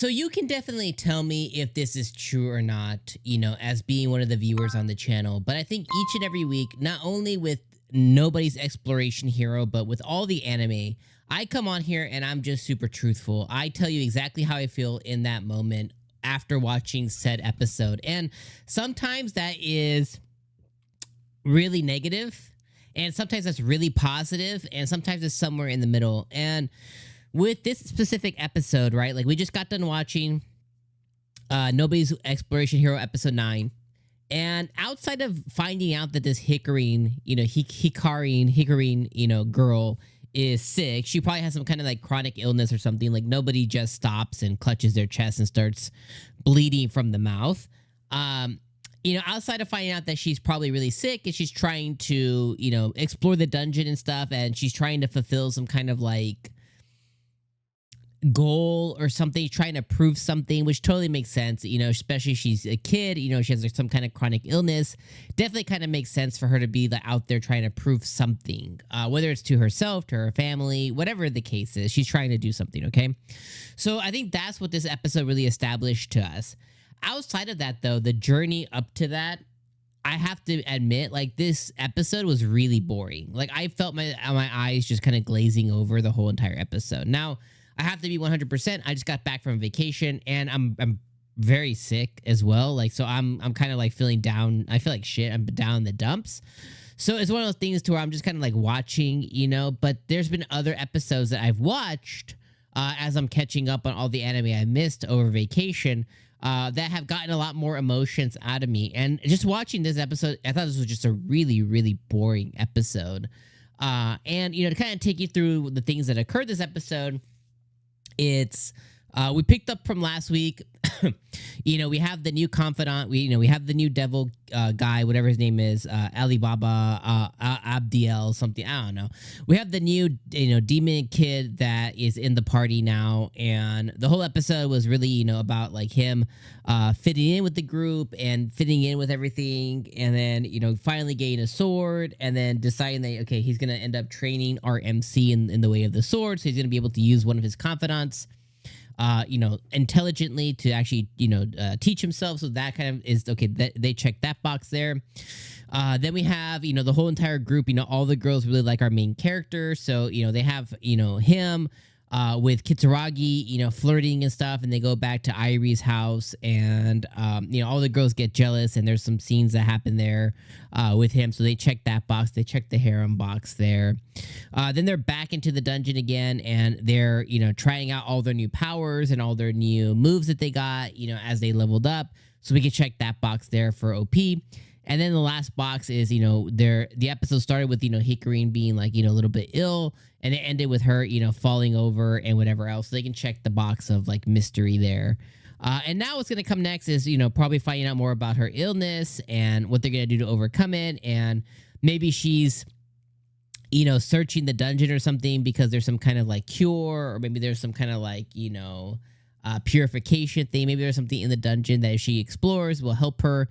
So you can definitely tell me if this is true or not, as being one of the viewers on the channel. But I think each and every week, not only with Nobody's Exploration Hero, but with all the anime, I come on here and I'm just super truthful. I tell you exactly how I feel in that moment after watching said episode. And sometimes that is really negative, and sometimes that's really positive, and sometimes it's somewhere in the middle. And with this specific episode, right? Like we just got done watching Nobody's Exploration Hero episode 9. And outside of finding out that this Hikarin, Hikarin, girl is sick, she probably has some kind of like chronic illness or something. Like nobody just stops and clutches their chest and starts bleeding from the mouth. Outside of finding out that she's probably really sick and she's trying to, explore the dungeon and stuff, and she's trying to fulfill some kind of like goal or something, trying to prove something, which totally makes sense, especially she's a kid, she has like some kind of chronic illness. Definitely kind of makes sense for her to be like out there trying to prove something, whether it's to herself, to her family, whatever the case is, she's trying to do something. Okay. So I think that's what this episode really established to us. Outside of that, though, the journey up to that, I have to admit, like, this episode was really boring. Like, I felt my eyes just kind of glazing over the whole entire episode. Now, I have to be 100%. I just got back from vacation, and I'm very sick as well. Like, so I'm kind of like feeling down. I feel like shit. I'm down in the dumps. So it's one of those things to where I'm just kind of like watching, But there's been other episodes that I've watched as I'm catching up on all the anime I missed over vacation. That have gotten a lot more emotions out of me. And just watching this episode, I thought this was just a really, really boring episode. And, to kind of take you through the things that occurred this episode, it's we picked up from last week. We have the new confidant. We have the new devil guy, whatever his name is, Alibaba, Abdiel, something. I don't know. We have the new, demon kid that is in the party now, and the whole episode was really, about like him fitting in with the group and fitting in with everything, and then finally getting a sword, and then deciding that okay, he's gonna end up training our MC in the way of the sword, so he's gonna be able to use one of his confidants intelligently to actually, teach himself. So that kind of is okay. They check that box there. Then we have, the whole entire group, all the girls really like our main character. So, they have, him with Kitsuragi, flirting and stuff. And they go back to Irie's house, and, all the girls get jealous, and there's some scenes that happen there with him. So they check that box. They check the harem box there. Then they're back into the dungeon again, and they're, trying out all their new powers and all their new moves that they got, as they leveled up. So we can check that box there for OP. And then the last box is, the episode started with, Hikarin being like, a little bit ill, and it ended with her, falling over and whatever else. So they can check the box of like mystery there. And now what's going to come next is, probably finding out more about her illness and what they're going to do to overcome it. And maybe she's, searching the dungeon or something because there's some kind of like cure, or maybe there's some kind of like, purification thing. Maybe there's something in the dungeon that if she explores will help her.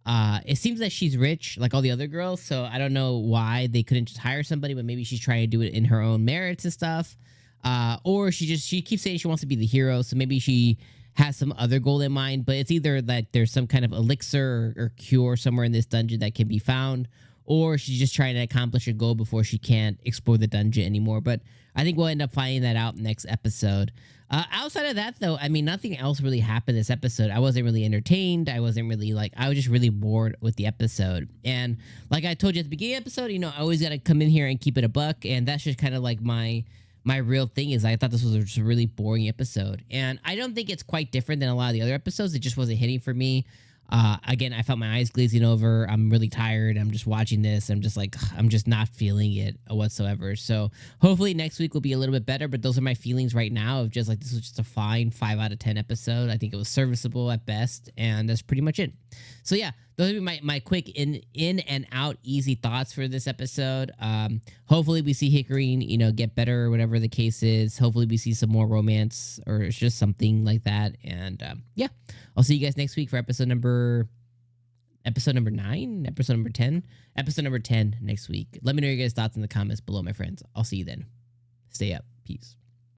It seems that she's rich like all the other girls, so I don't know why they couldn't just hire somebody, but maybe she's trying to do it in her own merits and stuff. Or she keeps saying she wants to be the hero, so maybe she has some other goal in mind, but it's either that there's some kind of elixir or cure somewhere in this dungeon that can be found, or she's just trying to accomplish a goal before she can't explore the dungeon anymore. But I think we'll end up finding that out next episode. Outside of that, though, I mean, nothing else really happened this episode. I wasn't really entertained. I wasn't really I was just really bored with the episode. And like I told you at the beginning of the episode, I always got to come in here and keep it a buck. And that's just kind of like my real thing is I thought this was just a really boring episode. And I don't think it's quite different than a lot of the other episodes. It just wasn't hitting for me. Again, I felt my eyes glazing over. I'm really tired. I'm just watching this. I'm just like, I'm just not feeling it whatsoever. So hopefully next week will be a little bit better. But those are my feelings right now of just like, this was just a fine 5 out of 10 episode. I think it was serviceable at best. And that's pretty much it. So yeah, those are my quick in and out easy thoughts for this episode. Hopefully we see Hikarin, get better or whatever the case is. Hopefully we see some more romance or it's just something like that. And yeah, I'll see you guys next week for episode number 9, episode number 10, episode number 10 next week. Let me know your guys' thoughts in the comments below, my friends. I'll see you then. Stay up. Peace.